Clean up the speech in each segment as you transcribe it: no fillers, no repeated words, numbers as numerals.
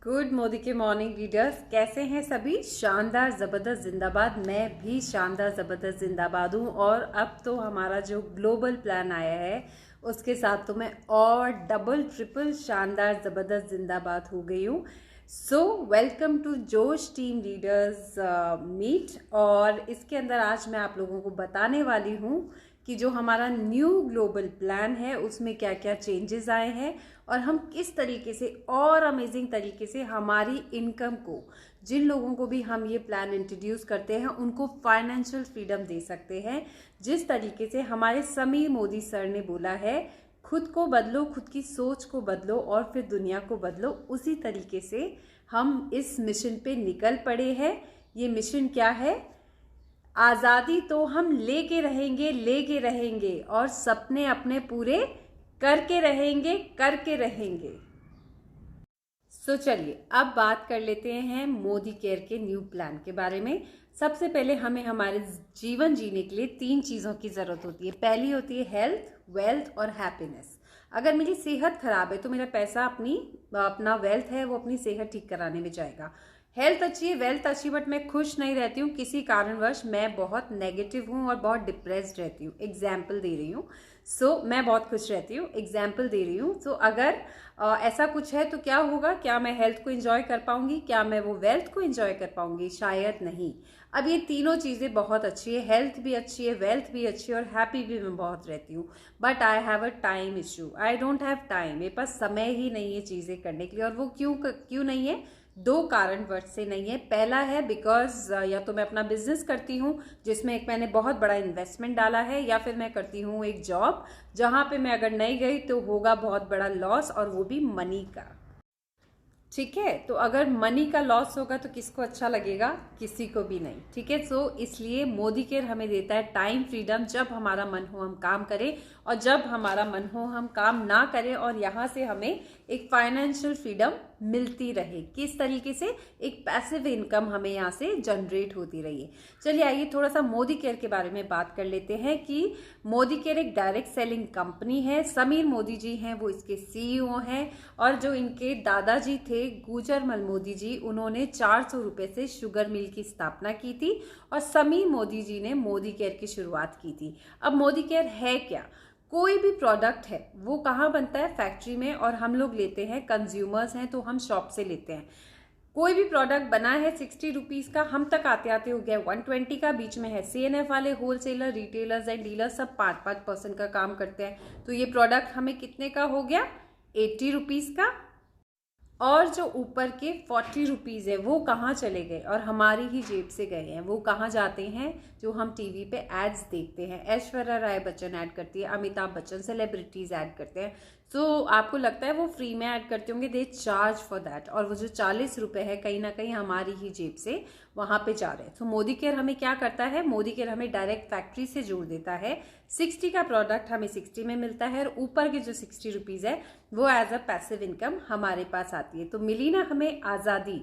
Good Modi के morning readers, कैसे हैं सभी? शानदार ज़बरदस्त जिंदाबाद। मैं भी शानदार ज़बरदस्त जिंदाबाद हूँ। और अब तो हमारा जो ग्लोबल प्लान आया है उसके साथ तो मैं और डबल ट्रिपल शानदार ज़बरदस्त जिंदाबाद हो गई हूँ। सो वेलकम टू जोश टीम लीडर्स मीट। और इसके अंदर आज मैं आप लोगों को बताने वाली हूँ कि जो हमारा न्यू ग्लोबल प्लान है उसमें क्या क्या चेंजेस आए हैं और हम किस तरीके से और अमेजिंग तरीके से हमारी इनकम को, जिन लोगों को भी हम ये प्लान इंट्रोड्यूस करते हैं उनको फाइनेंशियल फ्रीडम दे सकते हैं। जिस तरीके से हमारे समीर मोदी सर ने बोला है, खुद को बदलो, खुद की सोच को बदलो और फिर दुनिया को बदलो, उसी तरीके से हम इस मिशन पे निकल पड़े हैं। ये मिशन क्या है? आज़ादी तो हम लेके रहेंगे और सपने अपने पूरे करके रहेंगे। सो चलिए अब बात कर लेते हैं मोदी केयर के न्यू प्लान के बारे में। सबसे पहले हमें हमारे जीवन जीने के लिए 3 चीज़ों की ज़रूरत होती है। पहली होती है हेल्थ, वेल्थ और हैप्पीनेस। अगर मेरी सेहत खराब है तो मेरा पैसा अपना वेल्थ है वो अपनी सेहत ठीक कराने में जाएगा। हेल्थ अच्छी है, वेल्थ अच्छी, बट मैं खुश नहीं रहती हूँ किसी कारणवश, मैं बहुत नेगेटिव हूँ और बहुत डिप्रेस्ड रहती हूँ। एग्जाम्पल दे रही हूँ। मैं बहुत खुश रहती हूँ, एग्जाम्पल दे रही हूँ। अगर ऐसा कुछ है तो क्या होगा? क्या मैं हेल्थ को एंजॉय कर पाऊंगी? क्या मैं वो वेल्थ को एंजॉय कर पाऊंगी? शायद नहीं। अब ये तीनों चीज़ें बहुत अच्छी है, हेल्थ भी अच्छी है, वेल्थ भी अच्छी है और हैप्पी भी मैं बहुत रहती हूँ। But I have a time issue, I don't have time. मेरे पास समय ही नहीं है चीज़ें करने के लिए। और वो क्यों नहीं है? 2 कारणवश से नहीं है। पहला है बिकॉज या तो मैं अपना बिजनेस करती हूँ जिसमें एक मैंने बहुत बड़ा इन्वेस्टमेंट डाला है, या फिर मैं करती हूँ एक जॉब जहाँ पे मैं अगर नहीं गई तो होगा बहुत बड़ा लॉस, और वो भी मनी का। ठीक है, तो अगर मनी का लॉस होगा तो किसको अच्छा लगेगा? किसी को भी नहीं। ठीक है, इसलिए मोदी केयर हमें देता है टाइम फ्रीडम। जब हमारा मन हो हम काम करें और जब हमारा मन हो हम काम ना करें, और यहाँ से हमें एक फाइनेंशियल फ्रीडम मिलती रहे। किस तरीके से? एक पैसिव इनकम हमें यहाँ से जनरेट होती रही है। चलिए आइए थोड़ा सा मोदी केयर के बारे में बात कर लेते हैं कि मोदी केयर एक डायरेक्ट सेलिंग कंपनी है। समीर मोदी जी हैं वो इसके सीईओ हैं, और जो इनके दादाजी थे गुजरमल मोदी जी, उन्होंने 400 रुपए से शुगर मिल की स्थापना की थी और समीर मोदी जी ने मोदी केयर की शुरुआत की थी। अब मोदी केयर है क्या? कोई भी प्रोडक्ट है वो कहाँ बनता है? फैक्ट्री में, और हम लोग लेते हैं, कंज्यूमर्स हैं तो हम शॉप से लेते हैं। कोई भी प्रोडक्ट बना है 60 रुपीज का, हम तक आते आते हो गया 120 का। बीच में है CNF वाले, होलसेलर, रिटेलर्स एंड डीलर्स, सब 5% का काम करते हैं। तो ये प्रोडक्ट हमें कितने का हो गया? 80 रुपीज का। और जो ऊपर के 40 रुपीज है वो कहाँ चले गए? और हमारी ही जेब से गए हैं। वो कहाँ जाते हैं? जो हम टीवी पे एड्स देखते हैं। ऐश्वर्या राय बच्चन ऐड करती है, अमिताभ बच्चन, सेलिब्रिटीज ऐड करते हैं। आपको लगता है वो फ्री में ऐड करते होंगे? They charge for that. और वो जो 40 रुपए है कहीं ना कहीं हमारी ही जेब से वहां पे जा रहे हैं। मोदी केयर हमें क्या करता है? मोदी केयर हमें डायरेक्ट फैक्ट्री से जोड़ देता है। 60 का प्रोडक्ट हमें 60 में मिलता है और ऊपर के जो 60 रुपीज है वो एज अ पैसिव इनकम हमारे पास आती है। तो मिली ना हमें आजादी।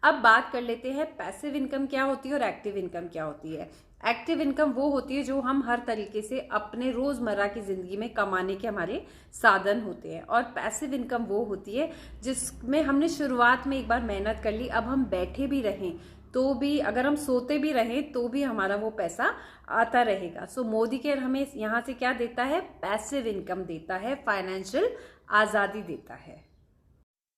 अब बात कर लेते हैं पैसिव इनकम क्या होती है और एक्टिव इनकम क्या होती है। एक्टिव इनकम वो होती है जो हम हर तरीके से अपने रोजमर्रा की जिंदगी में कमाने के हमारे साधन होते हैं, और पैसिव इनकम वो होती है जिसमें हमने शुरुआत में एक बार मेहनत कर ली, अब हम बैठे भी रहें तो भी, अगर हम सोते भी रहें तो भी हमारा वो पैसा आता रहेगा। मोदी केयर हमें यहाँ से क्या देता है? पैसिव इनकम देता है, फाइनेंशियल आजादी देता है।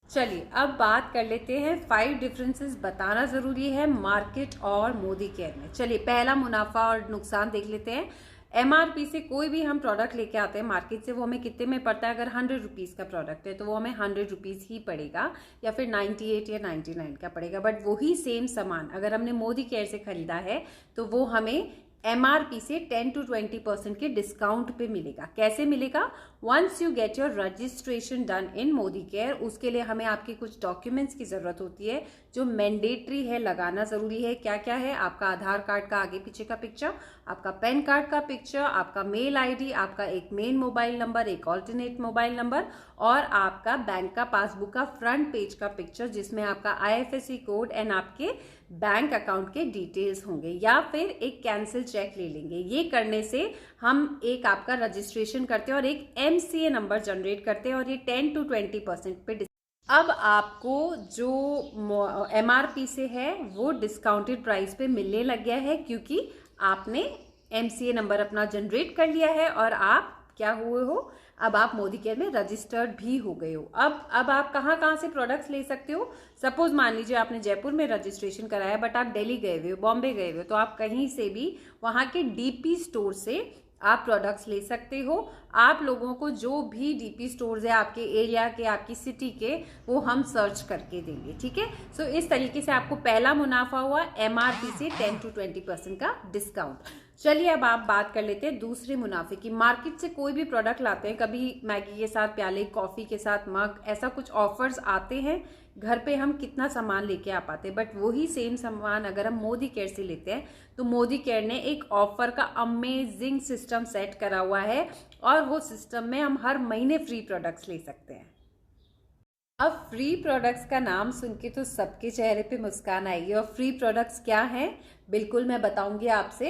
चलिए अब बात कर लेते हैं 5 डिफरेंसेस बताना जरूरी है मार्केट और मोदी केयर में। चलिए पहला मुनाफा और नुकसान देख लेते हैं। MRP से कोई भी हम प्रोडक्ट लेके आते हैं मार्केट से, वो हमें कितने में पड़ता है? अगर 100 रुपीज का प्रोडक्ट है तो वो हमें 100 रुपीज ही पड़ेगा, या फिर 98 या 99 का पड़ेगा। बट वही सेम सामान अगर हमने मोदी केयर से खरीदा है तो वो हमें MRP से 10 to 20% के डिस्काउंट पे मिलेगा। कैसे मिलेगा? Once you get your registration done in Modi care, उसके लिए हमें आपके कुछ डॉक्यूमेंट्स की जरूरत होती है जो मैंडेटरी है, लगाना जरूरी है। क्या क्या है? आपका आधार कार्ड का आगे पीछे का पिक्चर, आपका पैन कार्ड का पिक्चर, आपका मेल ID, आपका एक मेन मोबाइल नंबर, एक ऑल्टरनेट मोबाइल नंबर, और आपका बैंक का पासबुक का फ्रंट पेज का पिक्चर जिसमें आपका IFSC कोड एंड आपके बैंक अकाउंट के डिटेल्स होंगे, या फिर एक कैंसिल चेक ले लेंगे। ये करने से हम एक आपका रजिस्ट्रेशन करते हैं और एक MCA नंबर जनरेट करते हैं, और ये 10 to 20% पे अब आपको जो MRP से है वो डिस्काउंटेड प्राइस पे मिलने लग गया है, क्योंकि आपने MCA नंबर अपना जनरेट कर लिया है और आप क्या हुए हो, अब आप मोदी केयर में रजिस्टर्ड भी हो गए हो। अब आप कहाँ कहाँ से प्रोडक्ट्स ले सकते हो। सपोज मान लीजिए आपने जयपुर में रजिस्ट्रेशन कराया बट आप दिल्ली गए हुए हो, बॉम्बे गए हुए हो, तो आप कहीं से भी वहाँ के DP स्टोर से आप प्रोडक्ट्स ले सकते हो। आप लोगों को जो भी DP स्टोर्स है आपके एरिया के, आपकी सिटी के, वो हम सर्च करके देंगे, ठीक है। सो इस तरीके से आपको पहला मुनाफा हुआ MRP से 10 to 20% का डिस्काउंट। चलिए अब आप बात कर लेते हैं दूसरे मुनाफे की। मार्केट से कोई भी प्रोडक्ट लाते हैं, कभी मैगी के साथ प्याले, कॉफी के साथ मग, ऐसा कुछ ऑफर्स आते हैं, घर पे हम कितना सामान लेके आ पाते हैं, बट वही सेम सामान अगर हम मोदी केयर से लेते हैं तो मोदी केयर ने एक ऑफर का अमेजिंग सिस्टम सेट करा हुआ है और वो सिस्टम में हम हर महीने फ्री प्रोडक्ट्स ले सकते हैं। अब फ्री प्रोडक्ट्स का नाम सुन के तो सबके चेहरे पे मुस्कान आएगी, और फ्री प्रोडक्ट्स क्या हैं बिल्कुल मैं बताऊंगी आपसे।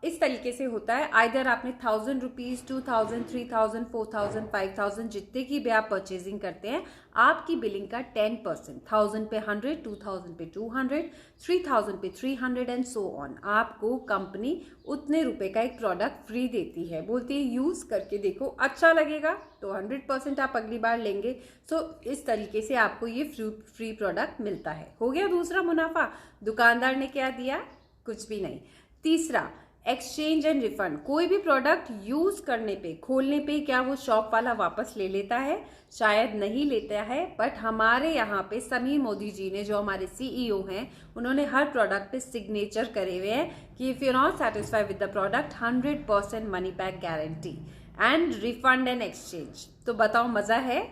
इस तरीके से होता है, आइदर आपने 1000 रुपीज, 2000, 3000, 4000, 5000 जितने की भी आप परचेजिंग करते हैं, आपकी बिलिंग का 10%, 1000 पे 100, 2000 पे 200, 3000 पे 300 एंड सो ऑन, आपको कंपनी उतने रुपए का एक प्रोडक्ट फ्री देती है। बोलती है यूज करके देखो, अच्छा लगेगा तो 100% आप अगली बार लेंगे। सो इस तरीके से आपको ये फ्री प्रोडक्ट मिलता है। हो गया दूसरा मुनाफा। दुकानदार ने क्या दिया, कुछ भी नहीं। तीसरा, एक्सचेंज एंड रिफंड। कोई भी प्रोडक्ट यूज करने पे, खोलने पे क्या वो शॉप वाला वापस ले लेता है? शायद नहीं लेता है, बट हमारे यहाँ पे समीर मोदी जी ने, जो हमारे CEO हैं, उन्होंने हर प्रोडक्ट पे सिग्नेचर करे हुए हैं कि if you not satisfied with the product, 100% money back guarantee and refund and exchange. तो बताओ मजा है?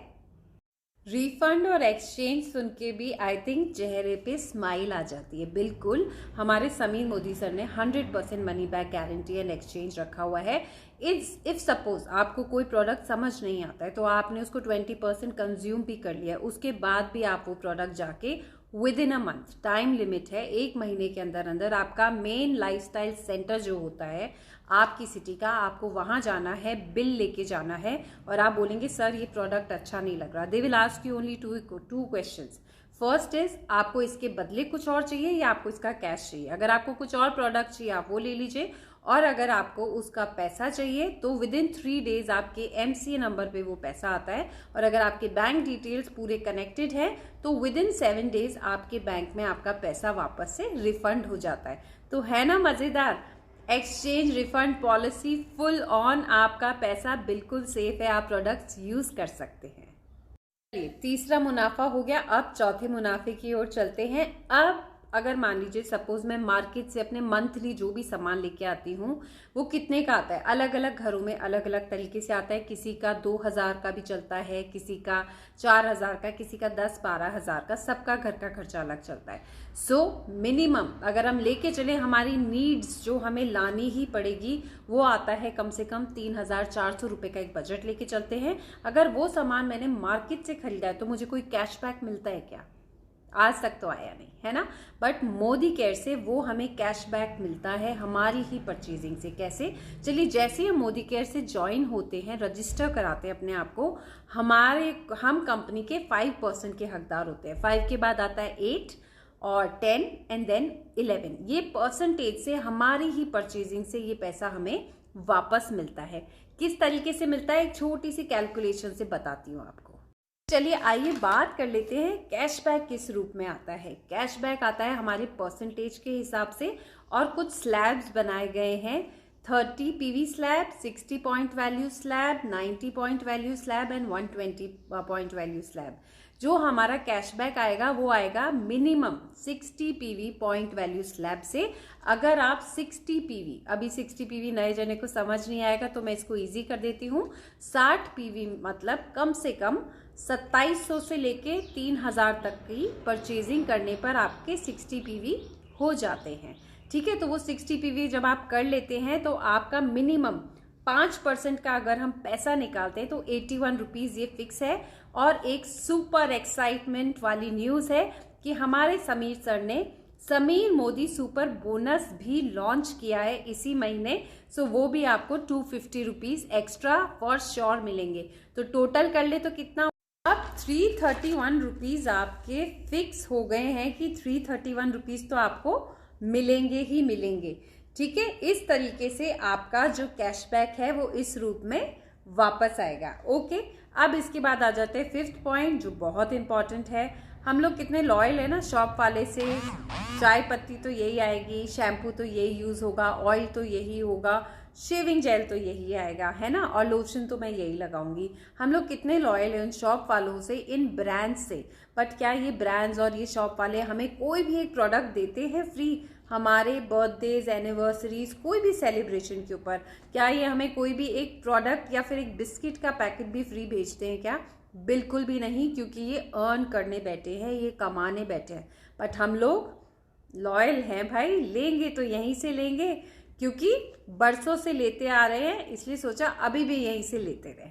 रिफंड और एक्सचेंज सुन के भी आई थिंक चेहरे पे स्माइल आ जाती है। बिल्कुल, हमारे समीर मोदी सर ने 100% money back guarantee and exchange रखा हुआ है। इफ सपोज आपको कोई प्रोडक्ट समझ नहीं आता है, तो आपने उसको 20% कंज्यूम भी कर लिया, उसके बाद भी आप वो प्रोडक्ट जाके with in a month, time limit है 1 महीने के अंदर अंदर, आपका मेन लाइफस्टाइल सेंटर जो होता है आपकी सिटी का, आपको वहां जाना है, बिल लेके जाना है, और आप बोलेंगे सर ये प्रोडक्ट अच्छा नहीं लग रहा। They will ask you only two questions. First is, आपको इसके बदले कुछ और चाहिए या आपको इसका कैश चाहिए? अगर आपको कुछ और प्रोडक्ट चाहिए आप वो ले लीजिए, और अगर आपको उसका पैसा चाहिए तो विद इन 3 डेज आपके MCA नंबर पे वो पैसा आता है, और अगर आपके बैंक डिटेल्स पूरे कनेक्टेड है तो विद इन 7 डेज आपके बैंक में आपका पैसा वापस से रिफंड हो जाता है। तो है ना मजेदार? Exchange refund policy full on, आपका पैसा बिल्कुल सेफ है, आप प्रोडक्ट्स यूज कर सकते हैं। चलिए, तीसरा मुनाफा हो गया। अब चौथे मुनाफे की ओर चलते हैं। अब अगर मान लीजिए सपोज मैं मार्केट से अपने मंथली जो भी सामान लेके आती हूँ वो कितने का आता है, अलग अलग घरों में अलग अलग तरीके से आता है। किसी का 2000 का भी चलता है, किसी का 4000 का, किसी का 10-12 हजार का, सबका घर का खर्चा अलग चलता है। सो मिनिमम अगर हम लेके चले, हमारी नीड्स जो हमें लानी ही पड़ेगी वो आता है कम से कम 3400 रुपए का एक बजट लेके चलते हैं। अगर वो सामान मैंने मार्केट से खरीदा है तो मुझे कोई कैशबैक मिलता है क्या? आज तक तो आया नहीं है ना, बट मोदी केयर से वो हमें कैशबैक मिलता है हमारी ही परचेजिंग से। कैसे? चलिए, जैसे हम मोदी केयर से ज्वाइन होते हैं, रजिस्टर कराते हैं अपने आप को, हम कंपनी के 5% के हकदार होते हैं। 5 के बाद आता है 8 और 10 एंड देन 11। ये परसेंटेज से हमारी ही परचेजिंग से ये पैसा हमें वापस मिलता है। किस तरीके से मिलता है, एक छोटी सी कैलकुलेशन से बताती हूँ आपको। चलिए आइए बात कर लेते हैं कैशबैक किस रूप में आता है। कैशबैक आता है हमारे परसेंटेज के हिसाब से, और कुछ स्लैब्स बनाए गए हैं। 30 PV slab, 60 point value slab, 90 point value slab and 120 point value slab. जो हमारा कैशबैक आएगा वो आएगा minimum 60 PV point value slab से। अगर आप 60 PV, अभी 60 PV नए जने को समझ नहीं आएगा तो मैं इसको इजी कर देती हूँ। 60 PV मतलब कम से कम 2700 से लेके 3000 तक की परचेजिंग करने पर आपके 60 PV हो जाते हैं। ठीक है, तो वो 60 PV जब आप कर लेते हैं तो आपका मिनिमम 5% का अगर हम पैसा निकालते हैं तो 81 रुपीज ये फिक्स है। और एक सुपर एक्साइटमेंट वाली न्यूज है कि हमारे समीर सर ने समीर मोदी सुपर बोनस भी लॉन्च किया है इसी महीने। सो वो भी आपको 250 रुपीज एक्स्ट्रा फॉर श्योर मिलेंगे। तो टोटल कर ले तो कितना अब 331 रुपीज़ आपके फिक्स हो गए हैं कि 331 रुपीज़ तो आपको मिलेंगे ही मिलेंगे। ठीक है, इस तरीके से आपका जो कैशबैक है वो इस रूप में वापस आएगा। ओके, अब इसके बाद आ जाते हैं फिफ्थ पॉइंट, जो बहुत इंपॉर्टेंट है। हम लोग कितने लॉयल है ना शॉप वाले से। चाय पत्ती तो यही आएगी, शैम्पू तो यही यूज होगा, ऑयल तो यही होगा, शेविंग जेल तो यही आएगा, है ना, और लोशन तो मैं यही लगाऊंगी। हम लोग कितने लॉयल हैं उन शॉप वालों से, इन ब्रांड्स से। बट क्या ये ब्रांड्स और ये शॉप वाले हमें कोई भी एक प्रोडक्ट देते हैं फ्री हमारे बर्थडेज, एनिवर्सरीज, कोई भी सेलिब्रेशन के ऊपर? क्या ये हमें कोई भी एक प्रोडक्ट या फिर एक बिस्किट का पैकेट भी फ्री भेजते हैं क्या? बिल्कुल भी नहीं, क्योंकि ये अर्न करने बैठे हैं, ये कमाने बैठे हैं। बट हम लोग लॉयल हैं भाई, लेंगे तो यहीं से लेंगे, क्योंकि बरसों से लेते आ रहे हैं, इसलिए सोचा अभी भी यहीं से लेते रहे।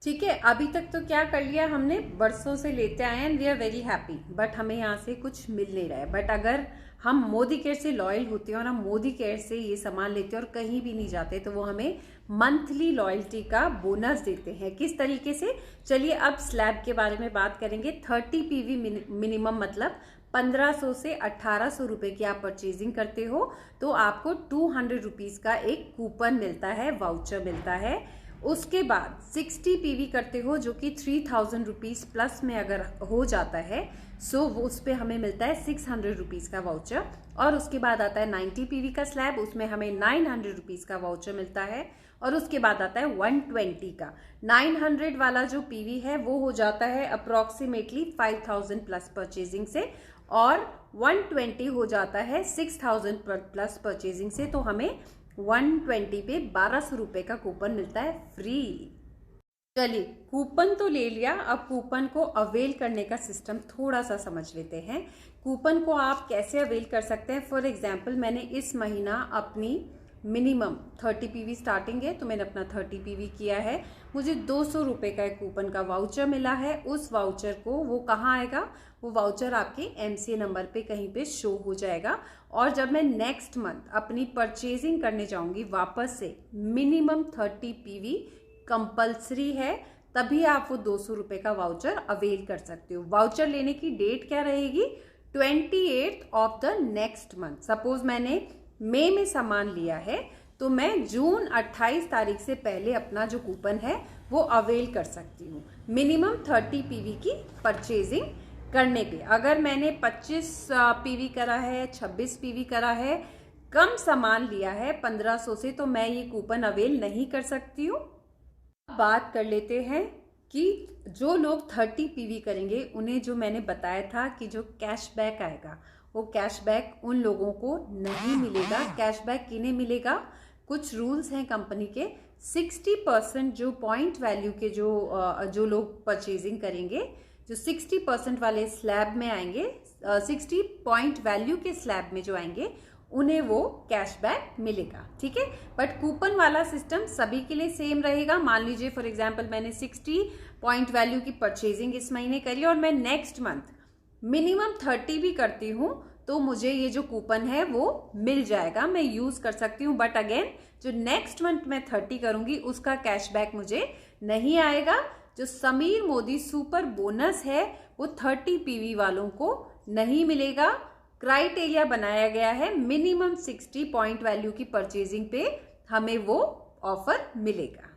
ठीक है, अभी तक तो क्या कर लिया हमने, बरसों से लेते आए हैं, we are very happy, but हमें यहाँ से कुछ मिल नहीं रहा है। बट अगर हम मोदी केयर से लॉयल होते हैं और हम मोदी केयर से ये सामान लेते हैं और कहीं भी नहीं जाते, तो वो हमें मंथली लॉयल्टी का बोनस देते हैं। किस तरीके से, चलिए अब स्लैब के बारे में बात करेंगे। 30 पीवी मिनिमम, मतलब 1500 से 1800 रुपए की आप परचेजिंग करते हो तो आपको 200 रुपीज का एक कूपन मिलता है, वाउचर मिलता है। उसके बाद 60 पीवी करते हो, जो कि 3000 रुपीज प्लस में अगर हो जाता है, सो वो उस पर हमें मिलता है 600 रुपीज का वाउचर। और उसके बाद आता है 90 पीवी का स्लैब, उसमें हमें 900 रुपीज का वाउचर मिलता है। और उसके बाद आता है 120 का। 900 वाला जो पीवी है वो हो जाता है अप्रोक्सीमेटली 5000 प्लस परचेजिंग से, और 120 हो जाता है 6000 प्लस परचेजिंग से। तो हमें 120 पे 1200 रुपए का कूपन मिलता है फ्री। चलिए, कूपन तो ले लिया, अब कूपन को अवेल करने का सिस्टम थोड़ा सा समझ लेते हैं। कूपन को आप कैसे अवेल कर सकते हैं? फॉर एग्जाम्पल, मैंने इस महीना अपनी मिनिमम 30 पीवी स्टार्टिंग है, तो मैंने अपना 30 पीवी किया है, मुझे 200 रुपए का एक कूपन का वाउचर मिला है। उस वाउचर को, वो कहाँ आएगा, वो वाउचर आपके एमसीए नंबर पे कहीं पे शो हो जाएगा। और जब मैं नेक्स्ट मंथ अपनी परचेजिंग करने जाऊंगी वापस से, मिनिमम 30 पीवी कंपल्सरी है, तभी आप वो 200 रुपए का वाउचर अवेल कर सकते हो। वाउचर लेने की डेट क्या रहेगी? 28 of the next month. Suppose मैंने मई में सामान लिया है, तो मैं जून 28 तारीख से पहले अपना जो कूपन है वो अवेल कर सकती हूँ, मिनिमम 30 पीवी की परचेजिंग करने पे। अगर मैंने 25 पीवी करा है, 26 पीवी करा है, कम सामान लिया है 1500 से, तो मैं ये कूपन अवेल नहीं कर सकती हूँ। बात कर लेते हैं कि जो लोग 30 पीवी करेंगे, उन्हें जो मैंने बताया था कि जो कैशबैक आएगा, वो कैशबैक उन लोगों को नहीं मिलेगा। कैशबैक किन्हें मिलेगा? कुछ रूल्स हैं कंपनी के। 60% जो पॉइंट वैल्यू के जो लोग परचेजिंग करेंगे, जो 60% वाले स्लैब में आएंगे, 60 पॉइंट वैल्यू के स्लैब में जो आएंगे, उन्हें वो कैशबैक मिलेगा। ठीक है, बट कूपन वाला सिस्टम सभी के लिए सेम रहेगा। मान लीजिए फॉर एग्जांपल मैंने 60 पॉइंट वैल्यू की परचेजिंग इस महीने करी और मैं नेक्स्ट मंथ मिनिमम 30 भी करती हूँ, तो मुझे ये जो कूपन है वो मिल जाएगा, मैं यूज कर सकती हूँ। बट अगेन, जो नेक्स्ट मंथ मैं 30 करूंगी उसका कैशबैक मुझे नहीं आएगा। जो समीर मोदी सुपर बोनस है वो 30 पीवी वालों को नहीं मिलेगा। क्राइटेरिया बनाया गया है, मिनिमम 60 पॉइंट वैल्यू की परचेजिंग पे हमें वो ऑफर मिलेगा।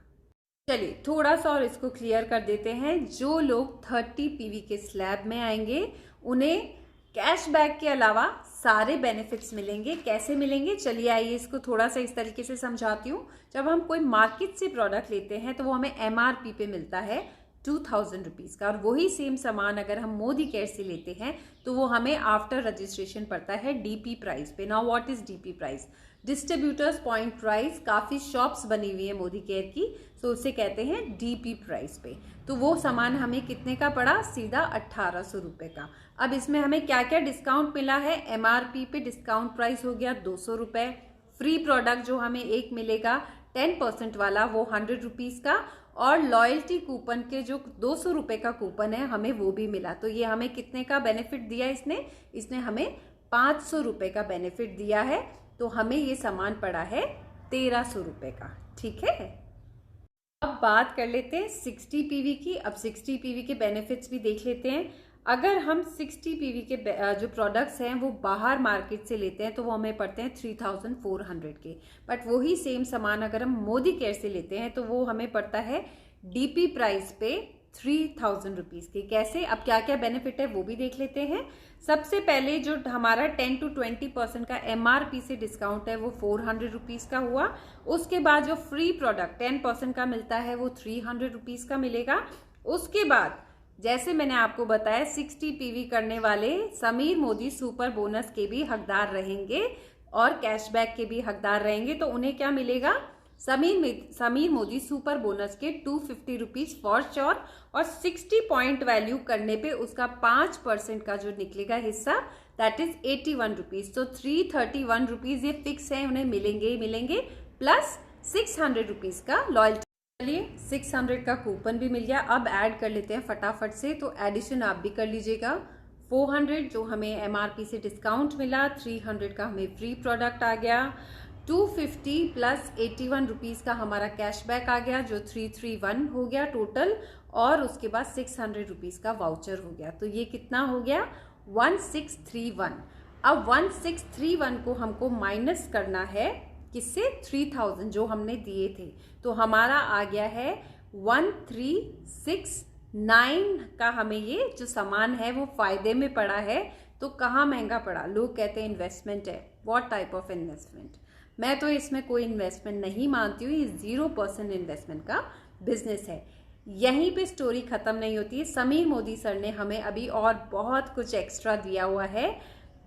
चलिए थोड़ा सा और इसको क्लियर कर देते हैं। जो लोग 30 पीवी के स्लैब में आएंगे, उन्हें कैशबैक के अलावा सारे बेनिफिट्स मिलेंगे। कैसे मिलेंगे? चलिए आइए इसको थोड़ा सा इस तरीके से समझाती हूँ। जब हम कोई मार्केट से प्रोडक्ट लेते हैं तो वो हमें एमआरपी पे मिलता है 2000 रुपीज का, और वही सेम सामान अगर हम मोदी केयर से लेते हैं तो वो हमें आफ्टर रजिस्ट्रेशन पड़ता है डीपी प्राइस पे। Now what is DP price? Distributors point price. काफी शॉप्स बनी हुई है मोदी केयर की, तो उसे कहते हैं डीपी प्राइस पे। तो वो सामान हमें कितने का पड़ा? सीधा 1800 रुपए का। अब इसमें हमें क्या क्या डिस्काउंट मिला है? एमआरपी पे डिस्काउंट प्राइस हो गया 200 रुपए। फ्री प्रोडक्ट जो हमें एक मिलेगा 10% वाला, वो 100 रुपीज का, और लॉयल्टी कूपन के जो 200 रुपए का कूपन है हमें वो भी मिला। तो ये हमें कितने का बेनिफिट दिया? इसने हमें 500 रुपए का बेनिफिट दिया है। तो हमें ये सामान पड़ा है 1300 रुपए का। ठीक है। अब बात कर लेते हैं 60 पीवी की। अब 60 पीवी के बेनिफिट्स भी देख लेते हैं। अगर हम 60 पीवी के जो प्रोडक्ट्स हैं वो बाहर मार्केट से लेते हैं तो वो हमें पड़ते हैं 3400 के, बट वही सेम सामान अगर हम मोदी केयर से लेते हैं तो वो हमें पड़ता है डीपी प्राइस पे 3000 रुपीज के। कैसे, अब क्या क्या बेनिफिट है वो भी देख लेते हैं। सबसे पहले जो हमारा 10 to 20% का एमआरपी से डिस्काउंट है वो 400 रुपीज का हुआ। उसके बाद जो फ्री प्रोडक्ट 10% का मिलता है वो 300 रुपीज का मिलेगा। उसके बाद जैसे मैंने आपको बताया 60 पीवी करने वाले समीर मोदी सुपर बोनस के भी हकदार रहेंगे और कैशबैक के भी हकदार रहेंगे। तो उन्हें क्या मिलेगा, समीर मोदी सुपर बोनस के 250 रुपीज फॉर श्योर, और 60 पॉइंट वैल्यू करने पे उसका 5% का जो निकलेगा हिस्सा दैट इज 81 रुपीज। तो 331 रुपीज ये फिक्स है, उन्हें मिलेंगे ही मिलेंगे, प्लस 600 रुपीज का लॉयल्टी। चलिए 600 का कूपन भी मिल गया। अब ऐड कर लेते हैं फटाफट से, तो एडिशन आप भी कर लीजिएगा। 400 जो हमें एमआरपी से डिस्काउंट मिला, 300 का हमें फ्री प्रोडक्ट आ गया, 250 प्लस 81 रुपीज का हमारा कैशबैक आ गया जो 331 हो गया टोटल, और उसके बाद 600 रुपीज का वाउचर हो गया। तो ये कितना हो गया, 1631। अब 1631 को हमको माइनस करना है किससे, 3000 जो हमने दिए थे, तो हमारा आ गया है 1369 का। हमें ये जो सामान है वो फायदे में पड़ा है। तो कहाँ महंगा पड़ा, लोग कहते हैं इन्वेस्टमेंट है। व्हाट टाइप ऑफ इन्वेस्टमेंट, मैं तो इसमें कोई इन्वेस्टमेंट नहीं मानती हूँ। ये 0% इन्वेस्टमेंट का बिजनेस है। यहीं पे स्टोरी खत्म नहीं होती है। समीर मोदी सर ने हमें अभी और बहुत कुछ एक्स्ट्रा दिया हुआ है।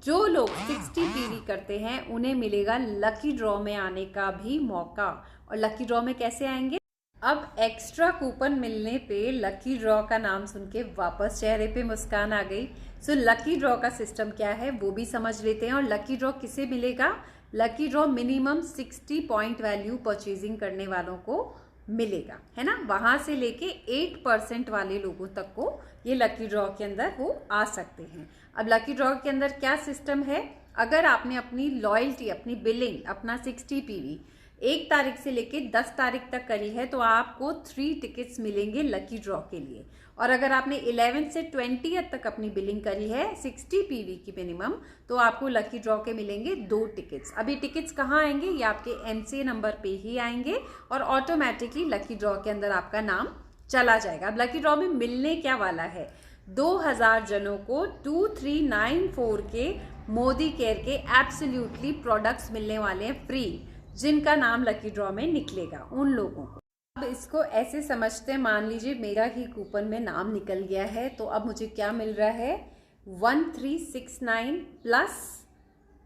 जो लोग 60 पीवी करते हैं उन्हें मिलेगा लकी ड्रॉ में आने का भी मौका। और लकी ड्रॉ में कैसे आएंगे, अब एक्स्ट्रा कूपन मिलने पे लकी ड्रॉ का नाम सुन के वापस चेहरे पे मुस्कान आ गई। सो लकी ड्रॉ का सिस्टम क्या है वो भी समझ लेते हैं। और लकी ड्रॉ किसे मिलेगा, lucky draw minimum 60 point value purchasing करने वालों को मिलेगा, है ना। वहां से लेके 8% वाले लोगों तक को ये लकी ड्रॉ के अंदर वो आ सकते हैं। अब लकी ड्रॉ के अंदर क्या सिस्टम है, अगर आपने अपनी लॉयल्टी, अपनी बिलिंग, अपना 60 पीवी 1 तारीख से लेके 10 तारीख तक करी है तो आपको 3 टिकट्स मिलेंगे लकी ड्रॉ के लिए। और अगर आपने 11 से 20 तक अपनी बिलिंग करी है 60 पीवी की मिनिमम, तो आपको लकी ड्रॉ के मिलेंगे 2 टिकट्स। अभी टिकट्स कहाँ आएंगे, ये आपके एमसीए नंबर पे ही आएंगे और ऑटोमेटिकली लकी ड्रॉ के अंदर आपका नाम चला जाएगा। अब लकी ड्रॉ में मिलने क्या वाला है, 2000 जनों को 2394 के मोदी केयर के एब्सोल्युटली प्रोडक्ट्स मिलने वाले हैं फ्री, जिनका नाम लकी ड्रॉ में निकलेगा उन लोगों को। अब इसको ऐसे समझते हैं, मान लीजिए मेरा ही कूपन में नाम निकल गया है, तो अब मुझे क्या मिल रहा है, 1369 प्लस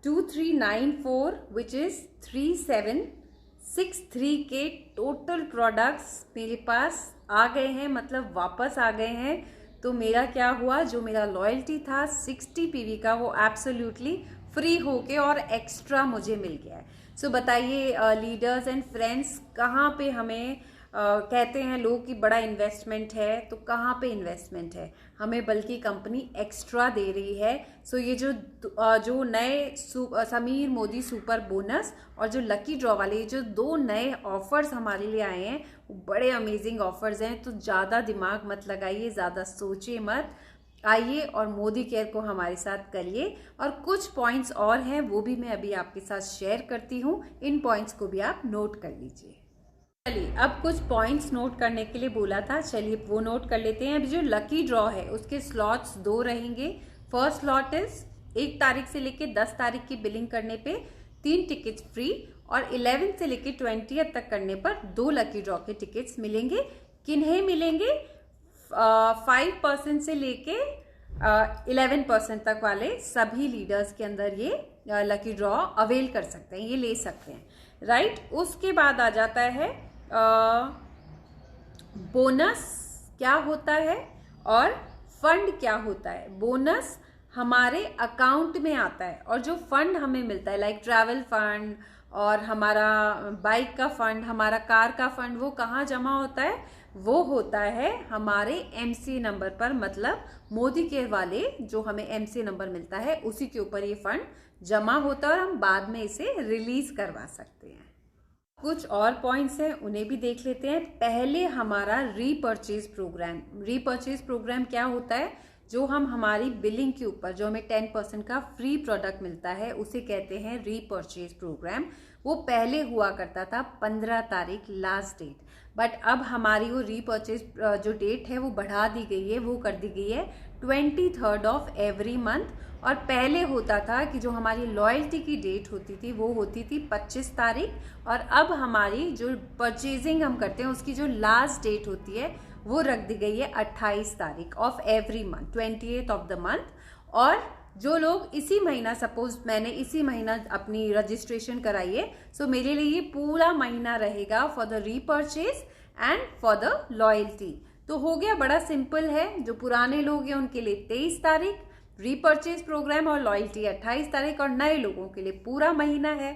2394 विच इज 3763 के टोटल प्रोडक्ट्स मेरे पास आ गए हैं, मतलब वापस आ गए हैं। तो मेरा क्या हुआ, जो मेरा लॉयल्टी था 60 पीवी का वो एब्सोल्युटली फ्री होके और एक्स्ट्रा मुझे मिल गया है। सो बताइए लीडर्स एंड फ्रेंड्स, कहाँ पे हमें कहते हैं लोग कि बड़ा इन्वेस्टमेंट है, तो कहाँ पे इन्वेस्टमेंट है, हमें बल्कि कंपनी एक्स्ट्रा दे रही है। सो ये जो नए समीर मोदी सुपर बोनस और जो लकी ड्रॉ वाले जो 2 नए ऑफर्स हमारे लिए आए हैं वो बड़े अमेजिंग ऑफर्स हैं। तो ज़्यादा दिमाग मत लगाइए, ज़्यादा सोचिए मत, आइए और मोदी केयर को हमारे साथ करिए। और कुछ पॉइंट्स और हैं वो भी मैं अभी आपके साथ शेयर करती हूँ, इन पॉइंट्स को भी आप नोट कर लीजिए। चलिए अब कुछ पॉइंट्स नोट करने के लिए बोला था, चलिए वो नोट कर लेते हैं। अभी जो लकी ड्रॉ है उसके स्लॉट्स 2 रहेंगे। फर्स्ट स्लॉट इज 1 तारीख से लेके 10 तारीख की बिलिंग करने पे 3 टिकट्स फ्री, और 11 से लेके 20 तक करने पर 2 लकी ड्रॉ के टिकट्स मिलेंगे। किन्हें मिलेंगे, 5% से लेके 11% तक वाले सभी लीडर्स के अंदर ये लकी ड्रॉ अवेल कर सकते हैं, ये ले सकते हैं, राइट। उसके बाद आ जाता है बोनस क्या होता है और फंड क्या होता है। बोनस हमारे अकाउंट में आता है, और जो फंड हमें मिलता है लाइक ट्रैवल फंड और हमारा बाइक का फंड, हमारा कार का फंड, वो कहाँ जमा होता है, वो होता है हमारे एमसी नंबर पर। मतलब मोदी केयर वाले जो हमें एमसी नंबर मिलता है उसी के ऊपर ये फंड जमा होता है और हम बाद में इसे रिलीज करवा सकते हैं। कुछ और पॉइंट्स हैं, उन्हें भी देख लेते हैं। पहले हमारा रीपर्चेज प्रोग्राम। रीपर्चेज प्रोग्राम क्या होता है? जो हम हमारी बिलिंग के ऊपर जो हमें 10% का फ्री प्रोडक्ट मिलता है उसे कहते हैं रीपर्चेज प्रोग्राम। वो पहले हुआ करता था 15 तारीख लास्ट डेट, बट अब हमारी वो रीपर्चेज जो डेट है वो बढ़ा दी गई है, वो कर दी गई है 23rd ऑफ एवरी मंथ। और पहले होता था कि जो हमारी लॉयल्टी की डेट होती थी वो होती थी 25 तारीख, और अब हमारी जो परचेजिंग हम करते हैं उसकी जो लास्ट डेट होती है वो रख दी गई है 28 तारीख of every month, 28th of the month. और जो लोग इसी महीना, सपोज मैंने इसी महीना अपनी रजिस्ट्रेशन कराई है, सो मेरे लिए ये पूरा महीना रहेगा for the repurchase and for the loyalty. तो हो गया, बड़ा सिंपल है। जो पुराने लोग हैं उनके लिए 23 तारीख रीपर्चेज प्रोग्राम और लॉयल्टी 28 तारीख, और नए लोगों के लिए पूरा महीना है।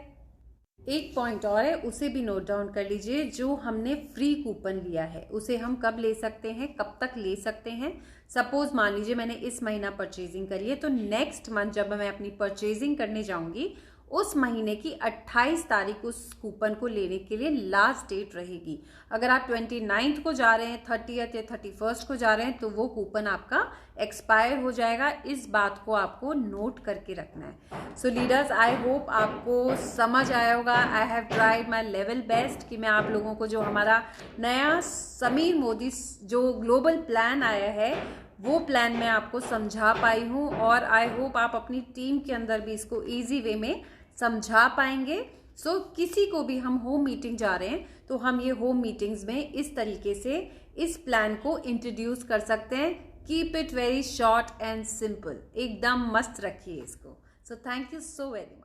एक पॉइंट और है, उसे भी नोट डाउन कर लीजिए। जो हमने फ्री कूपन लिया है उसे हम कब ले सकते हैं, कब तक ले सकते हैं? सपोज मान लीजिए मैंने इस महीना परचेजिंग करी है, तो नेक्स्ट मंथ जब मैं अपनी परचेजिंग करने जाऊंगी उस महीने की 28 तारीख उस कूपन को लेने के लिए लास्ट डेट रहेगी। अगर आप 29th को जा रहे हैं, 30th या 31st को जा रहे हैं, तो वो कूपन आपका एक्सपायर हो जाएगा। इस बात को आपको नोट करके रखना है। सो लीडर्स, आई होप आपको समझ आया होगा। I have tried my level best कि मैं आप लोगों को जो हमारा नया समीर मोदी जो ग्लोबल प्लान आया है वो प्लान मैं आपको समझा पाई हूँ, और आई होप आप अपनी टीम के अंदर भी इसको ईजी वे में समझा पाएंगे। सो किसी को भी हम होम मीटिंग जा रहे हैं तो हम ये होम मीटिंग्स में इस तरीके से इस प्लान को इंट्रोड्यूस कर सकते हैं। Keep it very short and simple, एकदम मस्त रखिए इसको। So thank you so very much.